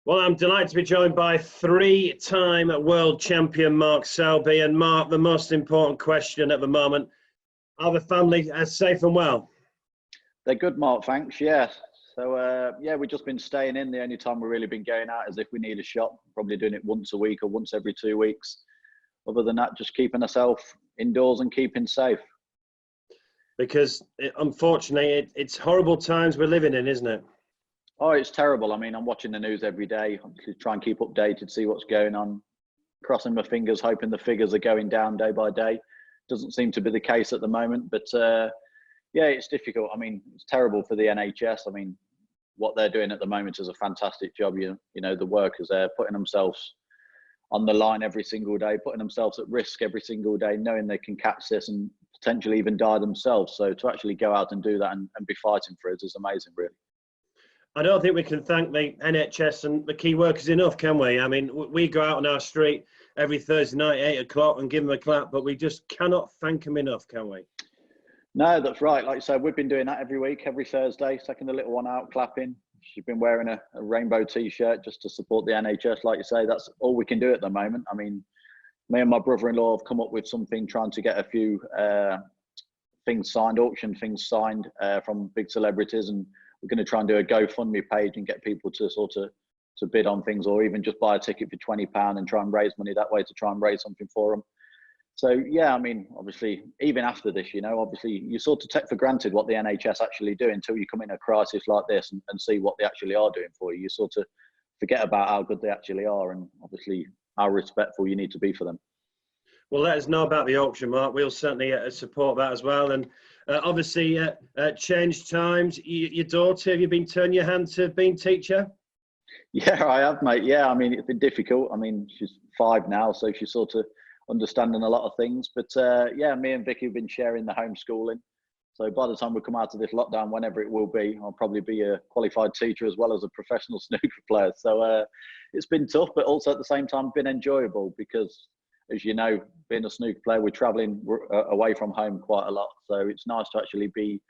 Well, I'm delighted to be joined by three-time world champion Mark Selby. And Mark, the most important question at the moment, are the family safe and well? They're good, Mark, thanks, yeah. So, we've just been staying in. The only time we've really been going out is if we need a shot, probably doing it once a week or once every 2 weeks. Other than that, just keeping ourselves indoors and keeping safe. Because, unfortunately, it's horrible times we're living in, isn't it? Oh, it's terrible. I mean, I'm watching the news every day. Obviously, try and keep updated, see what's going on. Crossing my fingers, hoping the figures are going down day by day. Doesn't seem to be the case at the moment, but yeah, it's difficult. I mean, it's terrible for the NHS. I mean, what they're doing at the moment is a fantastic job. You know, the workers there putting themselves on the line every single day, putting themselves at risk every single day, knowing they can catch this and potentially even die themselves. So to actually go out and do that and be fighting for us is amazing, really. I don't think we can thank the NHS and the key workers enough, can we? I mean, we go out on our street every Thursday night, 8 o'clock, and give them a clap, but we just cannot thank them enough, can we? No, that's right. Like I said, we've been doing that every week, every Thursday, taking the little one out, clapping. She's been wearing a rainbow T-shirt just to support the NHS. Like you say, that's all we can do at the moment. I mean, me and my brother-in-law have come up with something, trying to get a few things signed, auction things signed from big celebrities, and we're going to try and do a GoFundMe page and get people to to bid on things, or even just buy a ticket for £20 and try and raise money that way to try and raise something for them. So yeah, I mean, obviously, even after this, you know, obviously you sort of take for granted what the NHS actually do until you come in a crisis like this and see what they actually are doing for you. You sort of forget about how good they actually are, and obviously how respectful you need to be for them. Well, let us know about the auction, Mark. We'll certainly support that as well. And obviously, changed times. Your daughter, have you been turning your hand to being teacher? Yeah, I have, mate. Yeah, I mean, it's been difficult. I mean, she's 5 now, so she's sort of understanding a lot of things. But yeah, me and Vicky have been sharing the homeschooling. So by the time we come out of this lockdown, whenever it will be, I'll probably be a qualified teacher as well as a professional snooker player. So it's been tough, but also at the same time been enjoyable because, as you know, being a snooker player, we're traveling away from home quite a lot. So it's nice to actually be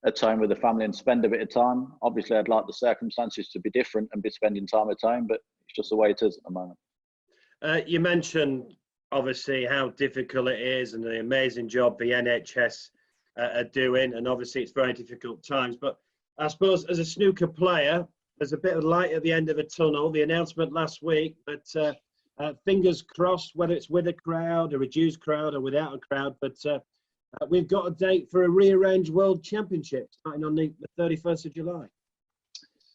at home with the family and spend a bit of time. Obviously, I'd like the circumstances to be different and be spending time at home, but it's just the way it is at the moment. You mentioned, obviously, how difficult it is and the amazing job the NHS are doing. And obviously, it's very difficult times. But I suppose as a snooker player, there's a bit of light at the end of the tunnel. The announcement last week that fingers crossed, whether it's with a crowd, a reduced crowd, or without a crowd, but we've got a date for a rearranged World Championship starting on the 31st of July.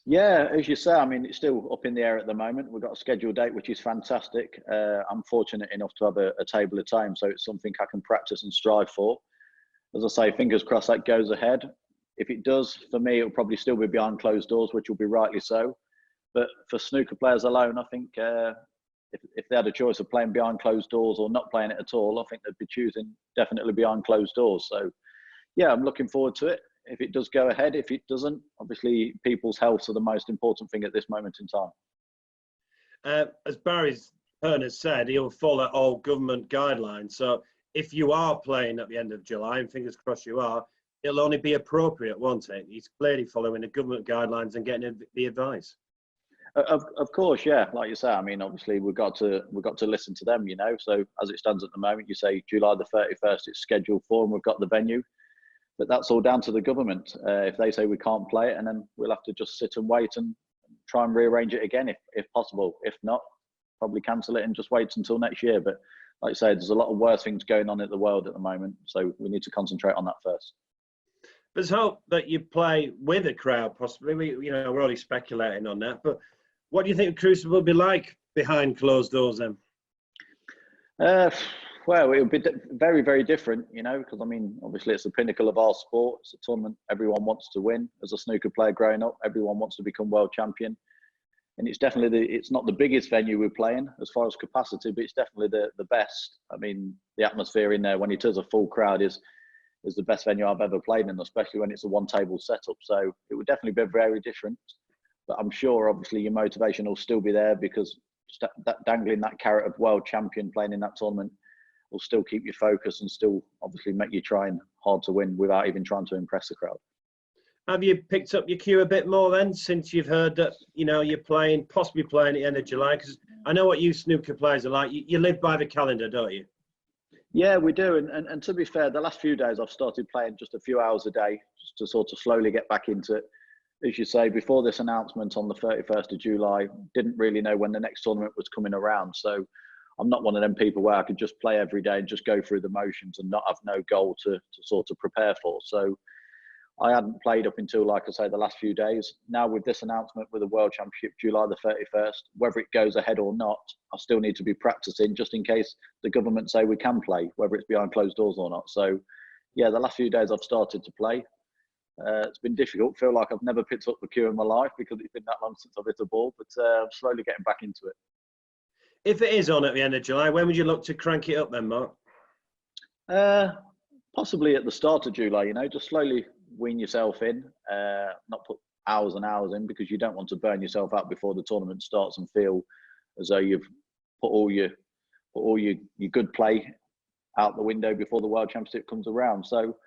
Yeah, as you say, I mean, it's still up in the air at the moment. We've got a scheduled date, which is fantastic. I'm fortunate enough to have a table at home, so it's something I can practice and strive for. As I say, fingers crossed that goes ahead. If it does, for me, it'll probably still be behind closed doors, which will be rightly so. But for snooker players alone, I think if they had a choice of playing behind closed doors or not playing it at all, I think they'd be choosing definitely behind closed doors. So, yeah, I'm looking forward to it. If it does go ahead, if it doesn't, obviously people's health are the most important thing at this moment in time. As Barry Hearn has said, he'll follow all government guidelines. So if you are playing at the end of July, and fingers crossed you are, it'll only be appropriate, won't it? He's clearly following the government guidelines and getting the advice. Of course, yeah. Like you say, I mean, obviously we've got to listen to them, you know. So as it stands at the moment, you say July the 31st, it's scheduled for, and we've got the venue. But that's all down to the government. If they say we can't play it, and then we'll have to just sit and wait and try and rearrange it again if possible. If not, probably cancel it and just wait until next year. But like I say, there's a lot of worse things going on in the world at the moment, so we need to concentrate on that first. There's hope that you play with a crowd, possibly. We're only speculating on that. But what do you think the Crucible will be like behind closed doors then? Well, it'll be very, very different, you know, because I mean, obviously it's the pinnacle of our sport. It's a tournament everyone wants to win. As a snooker player growing up, everyone wants to become world champion. And it's definitely it's not the biggest venue we're playing as far as capacity, but it's definitely the best. I mean, the atmosphere in there when it is a full crowd is the best venue I've ever played in, especially when it's a one-table setup. So it would definitely be very different. But I'm sure, obviously, your motivation will still be there because dangling that carrot of world champion playing in that tournament will still keep you focused and still obviously make you trying hard to win without even trying to impress the crowd. Have you picked up your cue a bit more then, since you've heard that, you know, you're playing, possibly playing at the end of July? Because I know what you snooker players are like. You live by the calendar, don't you? Yeah, we do. And to be fair, the last few days I've started playing just a few hours a day just to sort of slowly get back into it. As you say, before this announcement on the 31st of July, didn't really know when the next tournament was coming around. So I'm not one of them people where I could just play every day and just go through the motions and not have no goal to sort of prepare for. So I hadn't played up until, like I say, the last few days. Now with this announcement with the World Championship, July the 31st, whether it goes ahead or not, I still need to be practicing just in case the government say we can play, whether it's behind closed doors or not. So yeah, the last few days I've started to play. It's been difficult. Feel like I've never picked up the cue in my life because it's been that long since I've hit a ball, but I'm slowly getting back into it. If it is on at the end of July, when would you look to crank it up then, Mark? Possibly at the start of July, you know, just slowly wean yourself in, not put hours and hours in, because you don't want to burn yourself out before the tournament starts and feel as though you've put all your good play out the window before the World Championship comes around. So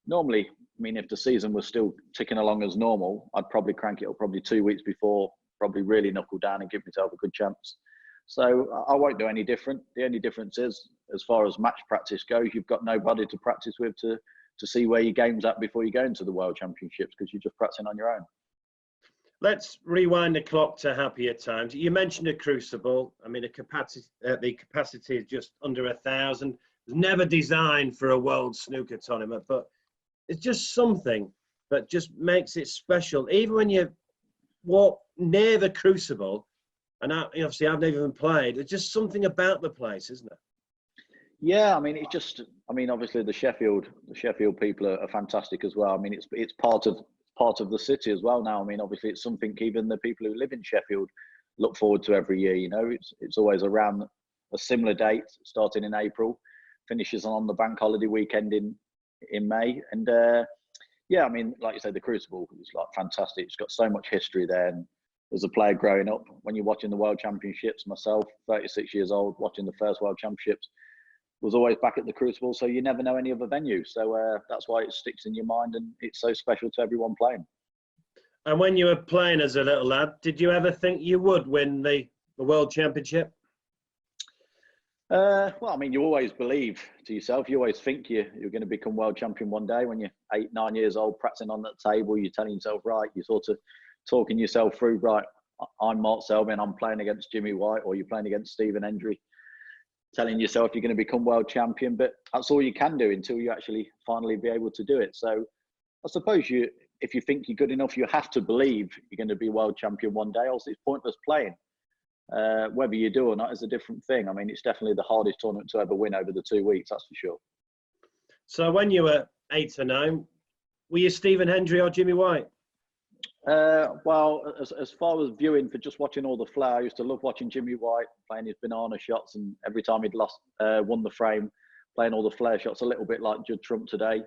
normally, I mean, if the season was still ticking along as normal, I'd probably crank it up probably 2 weeks before, probably really knuckle down and give myself a good chance. So I won't do any different. The only difference is, as far as match practice goes, you've got nobody to practice with to see where your game's at before you go into the World Championships, because you're just practicing on your own. Let's rewind the clock to happier times. You mentioned a Crucible. I mean, the capacity is just under 1,000. It was never designed for a world snooker tournament, but it's just something that just makes it special. Even when you walk near the Crucible, and obviously I've never even played, there's just something about the place, isn't it? Yeah, I mean, it's just, I mean, obviously the Sheffield people are fantastic as well. I mean, it's part of the city as well now. I mean, obviously it's something even the people who live in Sheffield look forward to every year. You know, it's always around a similar date, starting in April, finishes on the bank holiday weekend in May. And yeah, I mean, like you said, the Crucible is like fantastic. It's got so much history there. And as a player growing up, when you're watching the World Championships, myself, 36 years old, watching the first World Championships, was always back at the Crucible, so you never know any other venue. So that's why it sticks in your mind, and it's so special to everyone playing. And when you were playing as a little lad, did you ever think you would win the World Championship? Well, I mean, you always believe to yourself. You always think you're going to become world champion one day. When you're 8, 9 years old, practicing on that table, you're telling yourself, right, you're sort of talking yourself through, right, I'm Mark Selby and I'm playing against Jimmy White, or you're playing against Stephen Hendry, telling yourself you're going to become world champion. But that's all you can do until you actually finally be able to do it. So I suppose if you think you're good enough, you have to believe you're going to be world champion one day, else it's pointless playing. Whether you do or not is a different thing. I mean, it's definitely the hardest tournament to ever win over the 2 weeks, that's for sure. So when you were 8 or 9, were you Stephen Hendry or Jimmy White? Well, as far as viewing, for just watching all the flair, I used to love watching Jimmy White playing his banana shots, and every time he'd won the frame, playing all the flair shots, a little bit like Judd Trump today.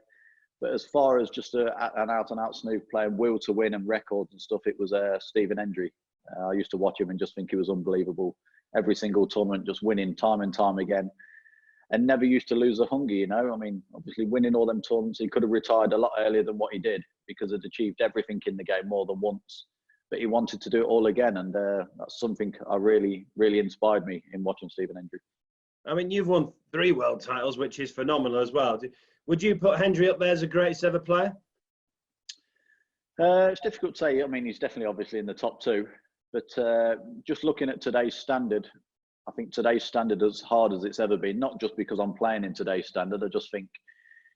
But as far as just an out-and-out snook playing will to win and records and stuff, it was Stephen Hendry. I used to watch him and just think he was unbelievable. Every single tournament, just winning time and time again, and never used to lose the hunger, you know. I mean, obviously winning all them tournaments, he could have retired a lot earlier than what he did, because he'd achieved everything in the game more than once. But he wanted to do it all again, and that's something I really inspired me in watching Stephen Hendry. I mean, you've won 3 world titles, which is phenomenal as well. Would you put Hendry up there as the greatest ever player? It's difficult to say. I mean, he's definitely obviously in the top 2. But just looking at today's standard, I think today's standard is as hard as it's ever been, not just because I'm playing in today's standard. I just think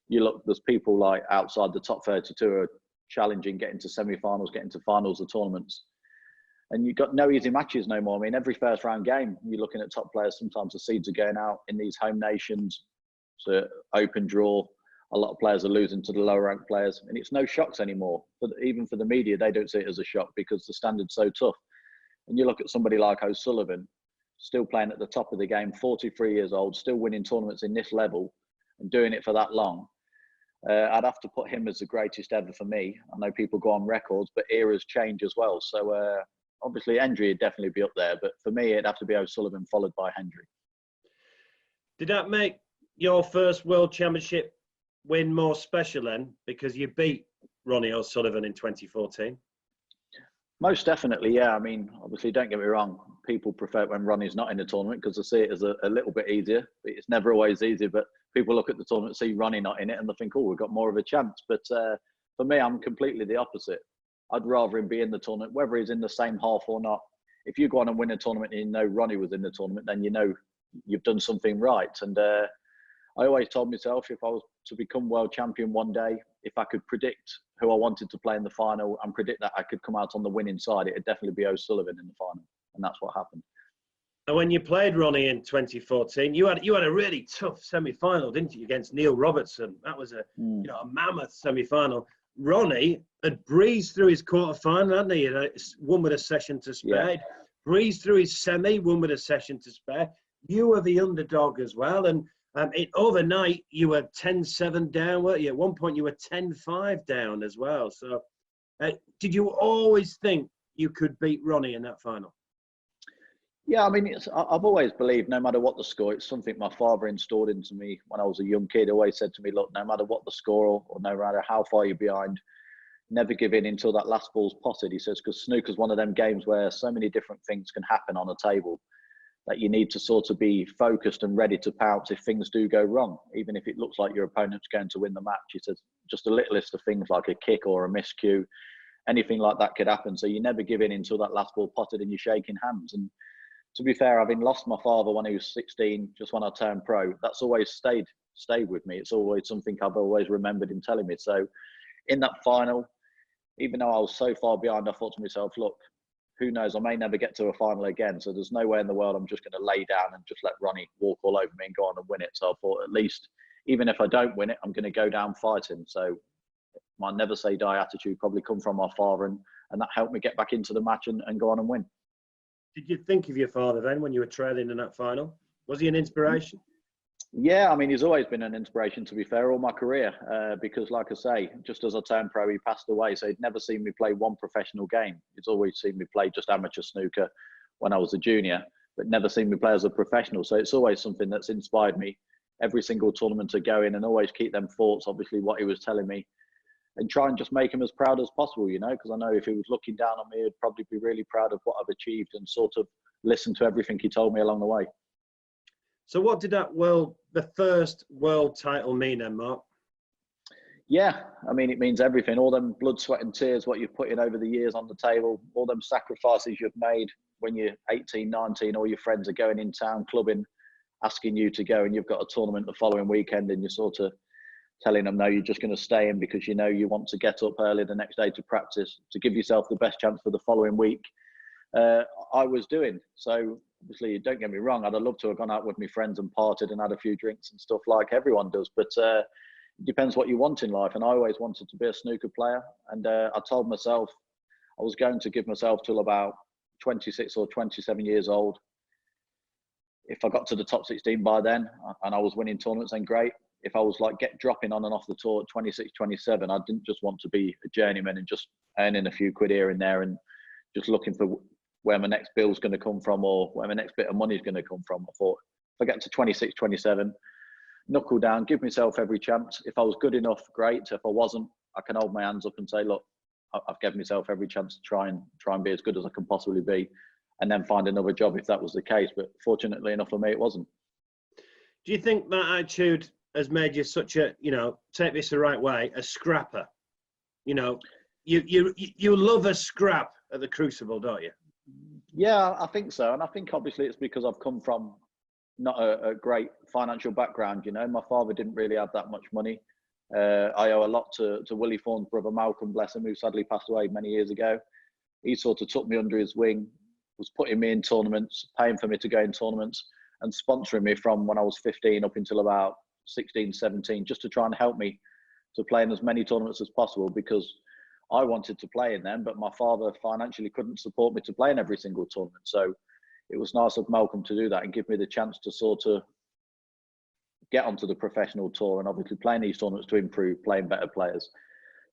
there's people like outside the top 32 who are challenging, getting to semi-finals, getting to finals of tournaments. And you've got no easy matches no more. I mean, every first round game, you're looking at top players. Sometimes the seeds are going out in these home nations. It's an open draw. A lot of players are losing to the lower ranked players. And it's no shocks anymore. But even for the media, they don't see it as a shock because the standard's so tough. And you look at somebody like O'Sullivan, still playing at the top of the game, 43 years old, still winning tournaments in this level and doing it for that long. I'd have to put him as the greatest ever for me. I know people go on records, but eras change as well. So obviously Hendry would definitely be up there, but for me, it'd have to be O'Sullivan followed by Hendry. Did that make your first World Championship win more special then? Because you beat Ronnie O'Sullivan in 2014? Most definitely, yeah. I mean, obviously, don't get me wrong. People prefer it when Ronnie's not in the tournament because they see it as a little bit easier. It's never always easy, but people look at the tournament, see Ronnie not in it, and they think, oh, we've got more of a chance. But for me, I'm completely the opposite. I'd rather him be in the tournament, whether he's in the same half or not. If you go on and win a tournament and you know Ronnie was in the tournament, then you know you've done something right. And I always told myself if I was to become world champion one day, if I could predict who I wanted to play in the final and predict that I could come out on the winning side, it'd definitely be O'Sullivan in the final. And that's what happened. And when you played Ronnie in 2014, you had a really tough semi-final, didn't you, against Neil Robertson? That was a mammoth semi-final. Ronnie had breezed through his quarter-final, hadn't he? He had won with a session to spare. Yeah. Breezed through his semi, won with a session to spare. You were the underdog as well. And overnight, you were 10-7 down, weren't you? At one point, you were 10-5 down as well. So did you always think you could beat Ronnie in that final? Yeah, I mean, I've always believed no matter what the score, it's something my father installed into me when I was a young kid. He always said to me, look, no matter what the score or no matter how far you're behind, never give in until that last ball's potted. He says, because snooker's one of them games where so many different things can happen on a table that you need to sort of be focused and ready to pounce if things do go wrong, even if it looks like your opponent's going to win the match. He says, just a little list of things like a kick or a miscue, anything like that could happen. So you never give in until that last ball potted and you're shaking hands. And to be fair, having lost my father when he was 16, just when I turned pro, that's always stayed with me. It's always something I've always remembered him telling me. So in that final, even though I was so far behind, I thought to myself, look, who knows, I may never get to a final again. So there's no way in the world I'm just going to lay down and just let Ronnie walk all over me and go on and win it. So I thought, at least, even if I don't win it, I'm going to go down fighting. So my never say die attitude probably come from my father, and that helped me get back into the match and go on and win. Did you think of your father then when you were trailing in that final? Was he an inspiration? Yeah, I mean, he's always been an inspiration, to be fair, all my career. Because like I say, just as I turned pro, he passed away. So he'd never seen me play one professional game. He's always seen me play just amateur snooker when I was a junior, but never seen me play as a professional. So it's always something that's inspired me every single tournament to go in and always keep them thoughts, obviously, what he was telling me, and try and just make him as proud as possible, you know, because I know if he was looking down on me, he'd probably be really proud of what I've achieved and sort of listen to everything he told me along the way. So what did the first world title mean then, Mark? Yeah, I mean, it means everything. All them blood, sweat and tears, what you've put in over the years on the table, all them sacrifices you've made when you're 18, 19, all your friends are going in town, clubbing, asking you to go, and you've got a tournament the following weekend and you're sort of telling them, no, you're just going to stay in because you know you want to get up early the next day to practice, to give yourself the best chance for the following week. I was doing. So obviously, don't get me wrong, I'd have loved to have gone out with my friends and partied and had a few drinks and stuff like everyone does. But it depends what you want in life. And I always wanted to be a snooker player. And I told myself I was going to give myself till about 26 or 27 years old. If I got to the top 16 by then and I was winning tournaments, then great. If I was like dropping on and off the tour at 26, 27, I didn't just want to be a journeyman and just earning a few quid here and there and just looking for where my next bill's going to come from or where my next bit of money is going to come from. I thought, if I get to 26, 27, knuckle down, give myself every chance. If I was good enough, great. If I wasn't, I can hold my hands up and say, look, I've given myself every chance to try and be as good as I can possibly be, and then find another job if that was the case. But fortunately enough for me, it wasn't. Do you think that attitude has made you such a, take this the right way, a scrapper? You love a scrap at the Crucible, don't you? Yeah, I think so. And I think obviously it's because I've come from not a great financial background. My father didn't really have that much money. I owe a lot to Willie Thorne's brother, Malcolm, bless him, who sadly passed away many years ago. He sort of took me under his wing, was putting me in tournaments, paying for me to go in tournaments and sponsoring me from when I was 15 up until about 16, 17, just to try and help me to play in as many tournaments as possible, because I wanted to play in them, but my father financially couldn't support me to play in every single tournament. So it was nice of Malcolm to do that and give me the chance to sort of get onto the professional tour and obviously playing these tournaments to improve, playing better players.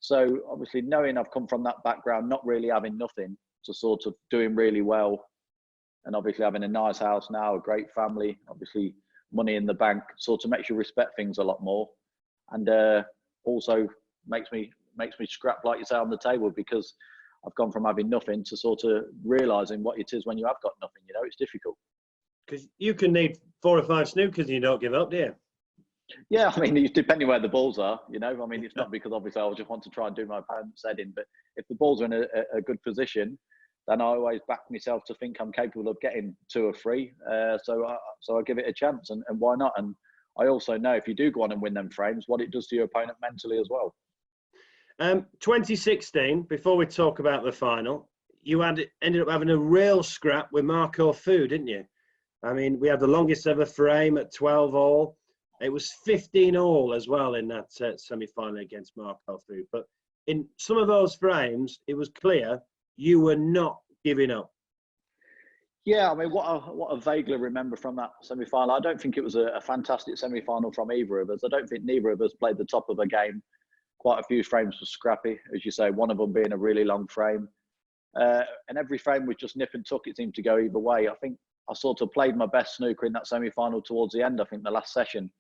So obviously knowing I've come from that background, not really having nothing, to sort of doing really well, and obviously having a nice house now, a great family, obviously money in the bank, sort of makes you respect things a lot more, and also makes me makes me scrap, like you say, on the table, because I've gone from having nothing to sort of realising what it is when you have got nothing. You know, it's difficult. Because you can need 4 or 5 snookers and you don't give up, do you? Yeah, I mean, depending where the balls are, you know, I mean, it's not because obviously I just want to try and do my opponent's head in, but if the balls are in a good position, then I always back myself to think I'm capable of getting 2 or 3. So I give it a chance, and why not? And I also know if you do go on and win them frames, what it does to your opponent mentally as well. 2016, before we talk about the final, you ended up having a real scrap with Marco Fu, didn't you? I mean, we had the longest ever frame at 12 all. It was 15 all as well in that semi-final against Marco Fu. But in some of those frames, it was clear you were not giving up. Yeah, I mean, what I vaguely remember from that semi-final, I don't think it was a fantastic semi-final from either of us. I don't think neither of us played the top of a game. Quite a few frames were scrappy, as you say, one of them being a really long frame. And every frame was just nip and tuck. It seemed to go either way. I think I sort of played my best snooker in that semi-final towards the end. I think the last session,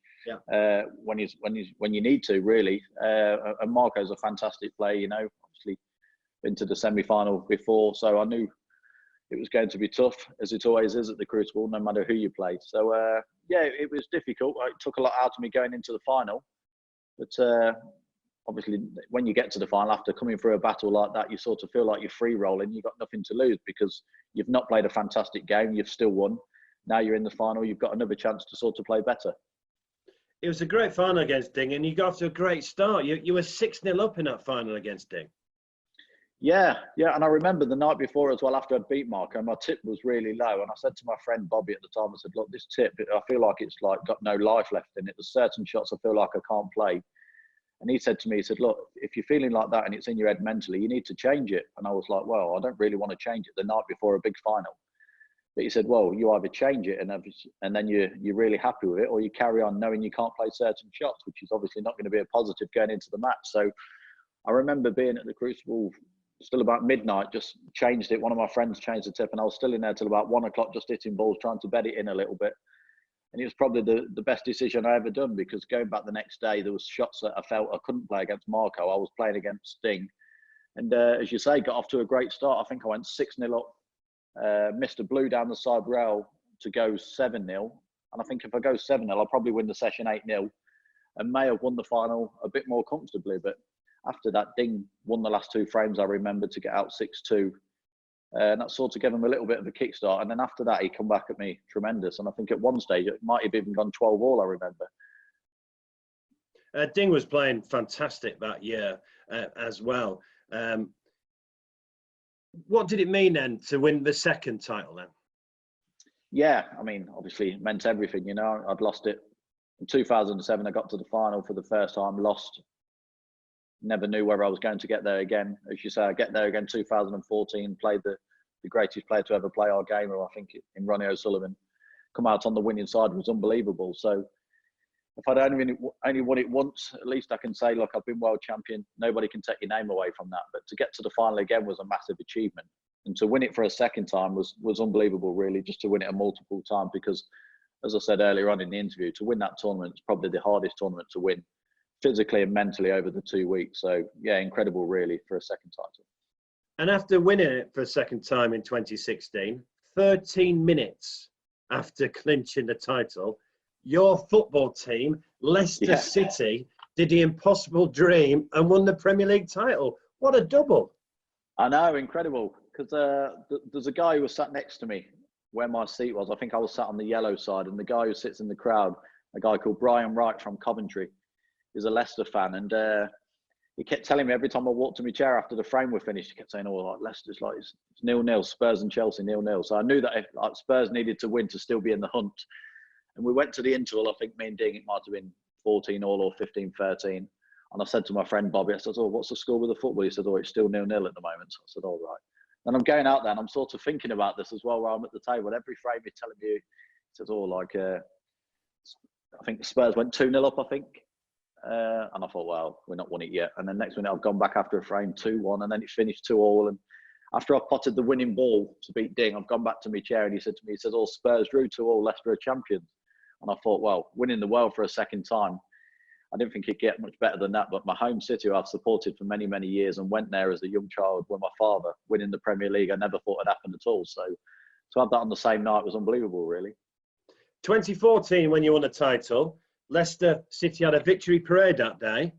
when you need to, really. And Marco's a fantastic player, you know, obviously been to the semi-final before, so I knew it was going to be tough, as it always is at the Crucible, no matter who you play. So yeah, it was difficult. It took a lot out of me going into the final, but obviously when you get to the final, after coming through a battle like that, you sort of feel like you're free rolling. You've got nothing to lose because you've not played a fantastic game. You've still won. Now you're in the final. You've got another chance to sort of play better. It was a great final against Ding, and you got off to a great start. You were 6-0 up in that final against Ding. Yeah, and I remember the night before as well, after I'd beat Marco, my tip was really low. And I said to my friend Bobby at the time, I said, look, this tip, I feel like it's like got no life left in it. There's certain shots I feel like I can't play. And he said to me, he said, look, if you're feeling like that and it's in your head mentally, you need to change it. And I was like, well, I don't really want to change it the night before a big final. But he said, well, you either change it and then you're really happy with it, or you carry on knowing you can't play certain shots, which is obviously not going to be a positive going into the match. So I remember being at the Crucible still about midnight, just changed it. One of my friends changed the tip and I was still in there till about 1 o'clock, just hitting balls, trying to bed it in a little bit. And it was probably the best decision I ever done, because going back the next day, there was shots that I felt I couldn't play against Marco. I was playing against Sting. And as you say, got off to a great start. I think I went 6-0 up, missed a blue down the side rail to go 7-0. And I think if I go 7-0, I'll probably win the session 8-0 and may have won the final a bit more comfortably. But after that, Ding won the last 2 frames, I remember, to get out 6-2. And that sort of gave him a little bit of a kickstart. And then after that, he come back at me tremendous. And I think at one stage, it might have even gone 12 all, I remember. Ding was playing fantastic that year as well. What did it mean then to win the second title then? Yeah, I mean, obviously it meant everything, you know. I'd lost it. In 2007, I got to the final for the first time, lost. Never knew whether I was going to get there again. As you say, I get there again 2014, played the greatest player to ever play our game, or I think in Ronnie O'Sullivan. Come out on the winning side was unbelievable. So if I'd only won it once, at least I can say, look, I've been world champion. Nobody can take your name away from that. But to get to the final again was a massive achievement. And to win it for a second time was unbelievable, really, just to win it a multiple time. Because, as I said earlier on in the interview, to win that tournament is probably the hardest tournament to win, physically and mentally, over the 2 weeks. So yeah, incredible really for a second title. And after winning it for a second time in 2016, 13 minutes after clinching the title, your football team, Leicester City, did the impossible dream and won the Premier League title. What a double. I know, incredible. Because there's a guy who was sat next to me where my seat was. I think I was sat on the yellow side, and the guy who sits in the crowd, a guy called Brian Wright from Coventry, is a Leicester fan, and he kept telling me every time I walked to my chair after the frame were finished, he kept saying, "Oh, like Leicester's like it's 0-0, Spurs and Chelsea 0-0." So I knew that if like Spurs needed to win to still be in the hunt. And we went to the interval. I think me and Ding, it might have been 14 all or 15-13. And I said to my friend Bobby, I said, "Oh, what's the score with the football?" He said, "Oh, it's still 0-0 at the moment." So I said, "All right." And I'm going out there and I'm sort of thinking about this as well, where I'm at the table. Every frame he's telling me, he says, "Oh, like I think the Spurs went 2-0 up, I think." And I thought, well, we're not won it yet. And then next minute I've gone back after a frame 2-1, and then it finished 2-all. And after I potted the winning ball to beat Ding, I've gone back to my chair and he said to me, he says, "Oh, Spurs drew 2-all, Leicester are champions." And I thought, well, winning the world for a second time, I didn't think it'd get much better than that. But my home city, who I've supported for many, many years, and went there as a young child with my father, winning the Premier League, I never thought it happened at all. So to have that on the same night was unbelievable, really. 2014, when you won a title, Leicester City had a victory parade that day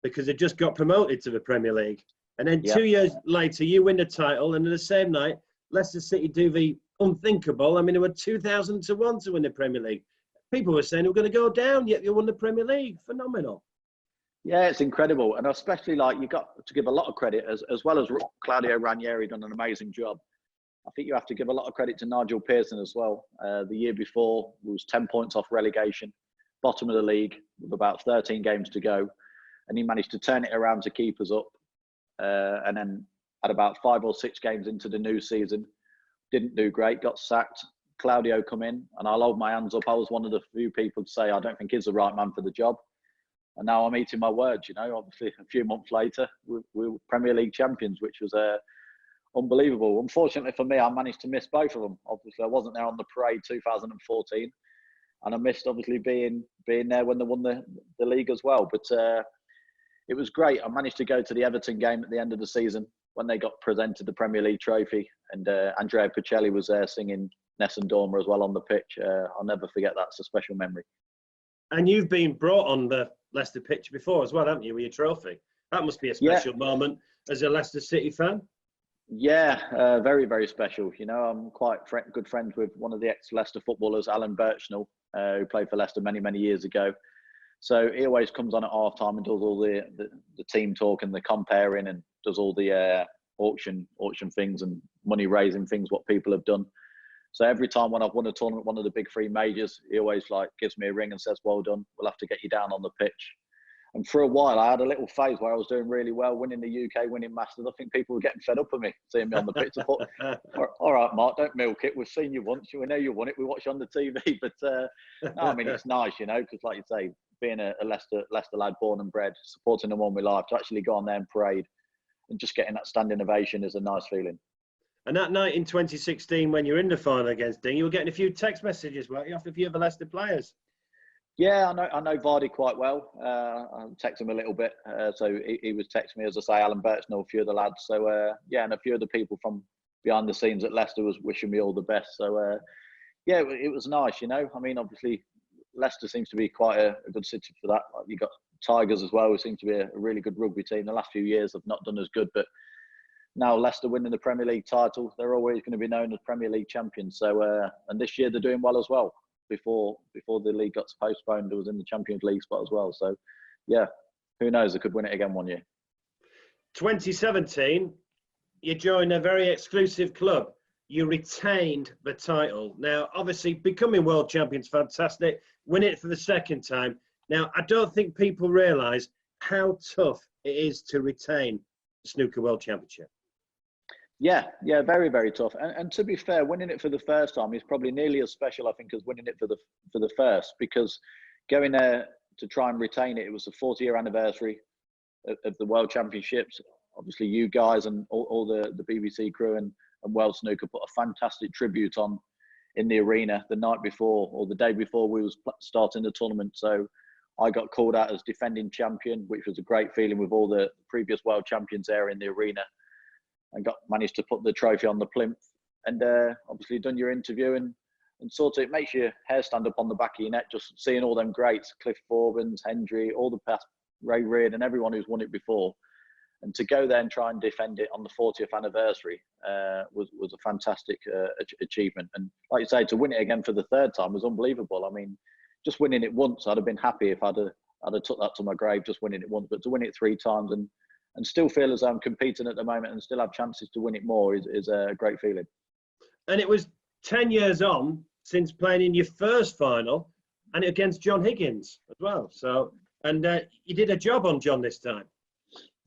because they just got promoted to the Premier League. And then 2 years later, you win the title, and on the same night, Leicester City do the unthinkable. I mean, they were 2,000 to 1 to win the Premier League. People were saying they were going to go down, yet you won the Premier League. Phenomenal. Yeah, it's incredible. And especially, like, you got to give a lot of credit, as well as Claudio Ranieri done an amazing job. I think you have to give a lot of credit to Nigel Pearson as well. The year before, we was 10 points off relegation, bottom of the league with about 13 games to go. And he managed to turn it around to keep us up. And then at about 5 or 6 games into the new season, didn't do great, got sacked. Claudio come in, and I'll hold my hands up. I was one of the few people to say I don't think he's the right man for the job. And now I'm eating my words, you know. Obviously, a few months later, we were Premier League champions, which was unbelievable. Unfortunately for me, I managed to miss both of them. Obviously, I wasn't there on the parade 2014, and I missed obviously being there when they won the league as well. But it was great. I managed to go to the Everton game at the end of the season when they got presented the Premier League trophy, and Andrea Bocelli was there singing Nessun Dorma as well on the pitch. I'll never forget that. It's a special memory. And you've been brought on the Leicester pitch before as well, haven't you, with your trophy? That must be a special moment as a Leicester City fan. Yeah, very, very special. You know, I'm quite good friends with one of the ex-Leicester footballers, Alan Birchnell, who played for Leicester many, many years ago. So he always comes on at half-time and does all the team talk and the comparing, and does all the auction things and money-raising things, what people have done. So every time when I've won a tournament, one of the big 3 majors, he always gives me a ring and says, "Well done, we'll have to get you down on the pitch." And for a while, I had a little phase where I was doing really well, winning the UK, winning Masters. I think people were getting fed up of me, seeing me on the pitch. I thought, all right, Mark, don't milk it. We've seen you once. We know you won it. We watch you on the TV. But no, I mean, it's nice, you know, because like you say, being a Leicester lad, born and bred, supporting them all my life, to actually go on there and parade and just getting that standing ovation is a nice feeling. And that night in 2016, when you're in the final against Ding, you were getting a few text messages, weren't you, off a few of the Leicester players? Yeah, I know Vardy quite well. I text him a little bit. So he was texting me, as I say, Alan Birchnell, a few of the lads. So, and a few of the people from behind the scenes at Leicester was wishing me all the best. So, it was nice, you know. I mean, obviously, Leicester seems to be quite a good city for that. You've got Tigers as well, who seem to be a really good rugby team. The last few years have not done as good, but now Leicester winning the Premier League title, they're always going to be known as Premier League champions. So, and this year they're doing well as well. Before the league got postponed, it was in the Champions League spot as well. So, yeah, who knows? They could win it again one year. 2017, you joined a very exclusive club. You retained the title. Now, obviously, becoming world champions, fantastic. Win it for the second time. Now, I don't think people realise how tough it is to retain the Snooker World Championship. Yeah, very, very tough. And to be fair, winning it for the first time is probably nearly as special, I think, as winning it for the first, because going there to try and retain it, it was the 40-year anniversary of the World Championships. Obviously, you guys and all the BBC crew and World Snooker put a fantastic tribute on in the arena the night before, or the day before we was starting the tournament. So I got called out as defending champion, which was a great feeling with all the previous world champions there in the arena, and managed to put the trophy on the plinth. And obviously done your interview and sort of, it makes your hair stand up on the back of your neck just seeing all them greats, Cliff Forbans, Hendry, all the past, Ray Reard, and everyone who's won it before. And to go there and try and defend it on the 40th anniversary was a fantastic achievement. And like you say, to win it again for the third time was unbelievable. I mean, just winning it once, I'd have been happy if I'd have took that to my grave, just winning it once. But to win it 3 times and still feel as I'm competing at the moment and still have chances to win it more is a great feeling. And it was 10 years on since playing in your first final, and against John Higgins as well. So, and you did a job on John this time.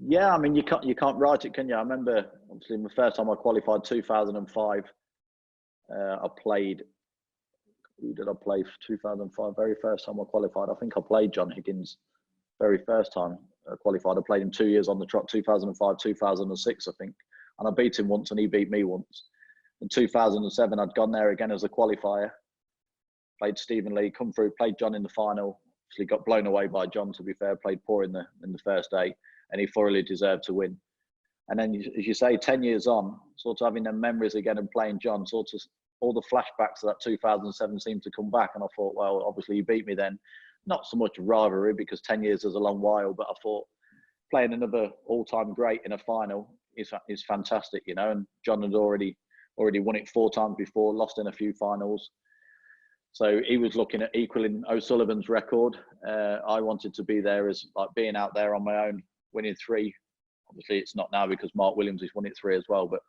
Yeah, I mean, you can't write it, can you? I remember, obviously, the first time I qualified, 2005. I played. Who did I play for 2005? Very first time I qualified. I think I played John Higgins very first time I qualified. I played him 2 years on the trot, 2005, 2006, I think. And I beat him once and he beat me once. In 2007, I'd gone there again as a qualifier. Played Stephen Lee, come through, played John in the final. Obviously got blown away by John, to be fair, played poor in the first day, and he thoroughly deserved to win. And then, as you say, 10 years on, sort of having them memories again and playing John, sort of all the flashbacks of that 2007 seemed to come back. And I thought, well, obviously you beat me then. Not so much rivalry, because 10 years is a long while, but I thought playing another all-time great in a final is fantastic, you know. And John had already won it 4 times before, lost in a few finals. So he was looking at equaling O'Sullivan's record. I wanted to be there as like being out there on my own, winning 3. Obviously, it's not now because Mark Williams has won it 3 as well. But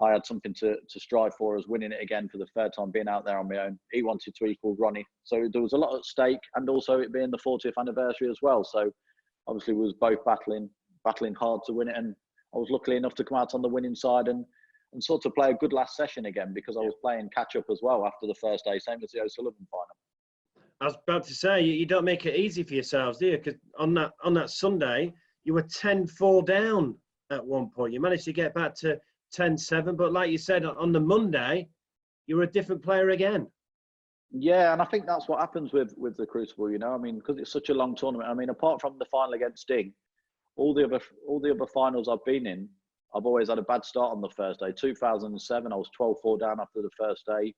I had something to strive for, as winning it again for the 3rd time, being out there on my own. He wanted to equal Ronnie. So there was a lot at stake, and also it being the 40th anniversary as well. So obviously we was both battling hard to win it. And I was lucky enough to come out on the winning side and sort of play a good last session again, because I was playing catch up as well after the first day, same as the O'Sullivan final. I was about to say, you don't make it easy for yourselves, do you? Because on that Sunday, you were 10-4 down at one point. You managed to get back to 10-7, but like you said, on the Monday, you were a different player again. Yeah, and I think that's what happens with the Crucible, you know. I mean, because it's such a long tournament. I mean, apart from the final against Sting, all the other finals I've been in, I've always had a bad start on the first day. 2007, I was 12-4 down after the first day.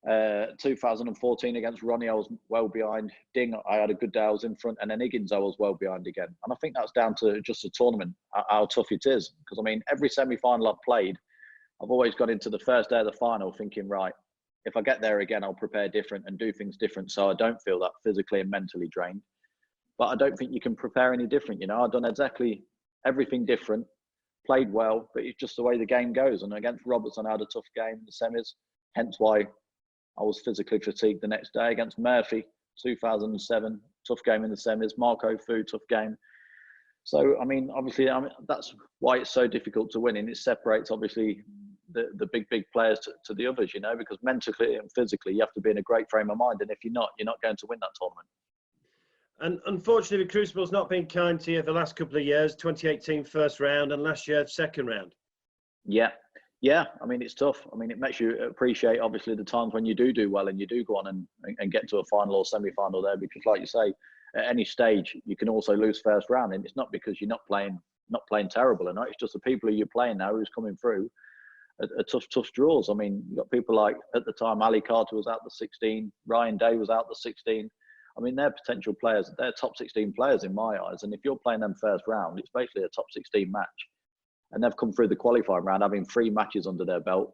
2014 against Ronnie, I was well behind. Ding, I had a good day, I was in front. And then Higgins, I was well behind again. And I think that's down to just the tournament, how tough it is. Because, I mean, every semi-final I've played, I've always got into the first day of the final thinking, right, if I get there again, I'll prepare different and do things different so I don't feel that physically and mentally drained. But I don't think you can prepare any different, you know. I've done exactly everything different, played well, but it's just the way the game goes. And against Robertson, I had a tough game in the semis, hence why I was physically fatigued the next day. Against Murphy, 2007, tough game in the semis. Marco Fu, tough game. So, I mean, obviously, that's why it's so difficult to win. And it separates, obviously, the big players to the others, you know, because mentally and physically, you have to be in a great frame of mind. And if you're not going to win that tournament. And unfortunately, the Crucible's not been kind to you the last couple of years. 2018 first round and last year second round. Yeah. I mean, it's tough. I mean, it makes you appreciate, obviously, the times when you do well and you do go on and get to a final or semi-final there. Because, like you say, at any stage, you can also lose first round. And it's not because you're not playing terrible. And it's just the people who you're playing now who's coming through are tough draws. I mean, you've got people like, at the time, Ali Carter was out the 16. Ryan Day was out the 16. I mean, they're potential players. They're top 16 players in my eyes. And if you're playing them first round, it's basically a top 16 match. And they've come through the qualifying round having 3 matches under their belt.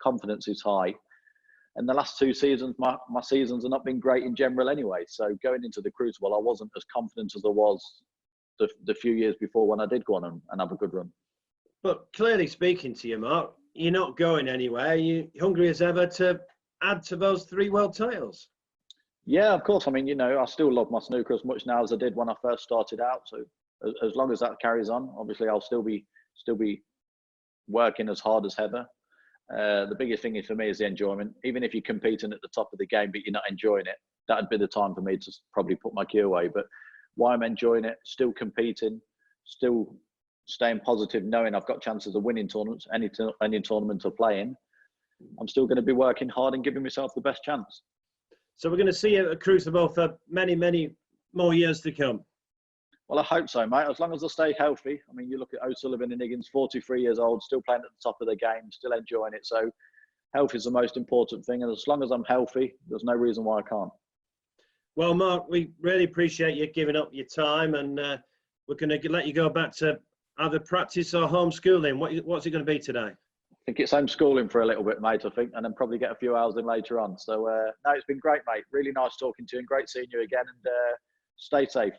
Confidence is high. And the last 2 seasons, my seasons have not been great in general anyway. So going into the Crucible, I wasn't as confident as I was the few years before when I did go on and have a good run. But clearly speaking to you, Mark, you're not going anywhere. You're hungry as ever to add to those 3 world titles. Yeah, of course. I mean, you know, I still love my snooker as much now as I did when I first started out. So as long as that carries on, obviously I'll still be working as hard as ever. The biggest thing for me is the enjoyment. Even if you're competing at the top of the game, but you're not enjoying it, that'd be the time for me to probably put my cue away. But why I'm enjoying it, still competing, still staying positive, knowing I've got chances of winning tournaments, any tournament to play in, I'm still going to be working hard and giving myself the best chance. So we're going to see you at Crucible for many, many more years to come. Well, I hope so, mate. As long as I stay healthy. I mean, you look at O'Sullivan and Higgins, 43 years old, still playing at the top of their game, still enjoying it. So health is the most important thing. And as long as I'm healthy, there's no reason why I can't. Well, Mark, we really appreciate you giving up your time. And we're going to let you go back to either practice or homeschooling. What's it going to be today? I think it's homeschooling for a little bit, mate, I think, and then probably get a few hours in later on. So, no, it's been great, mate. Really nice talking to you and great seeing you again, and stay safe.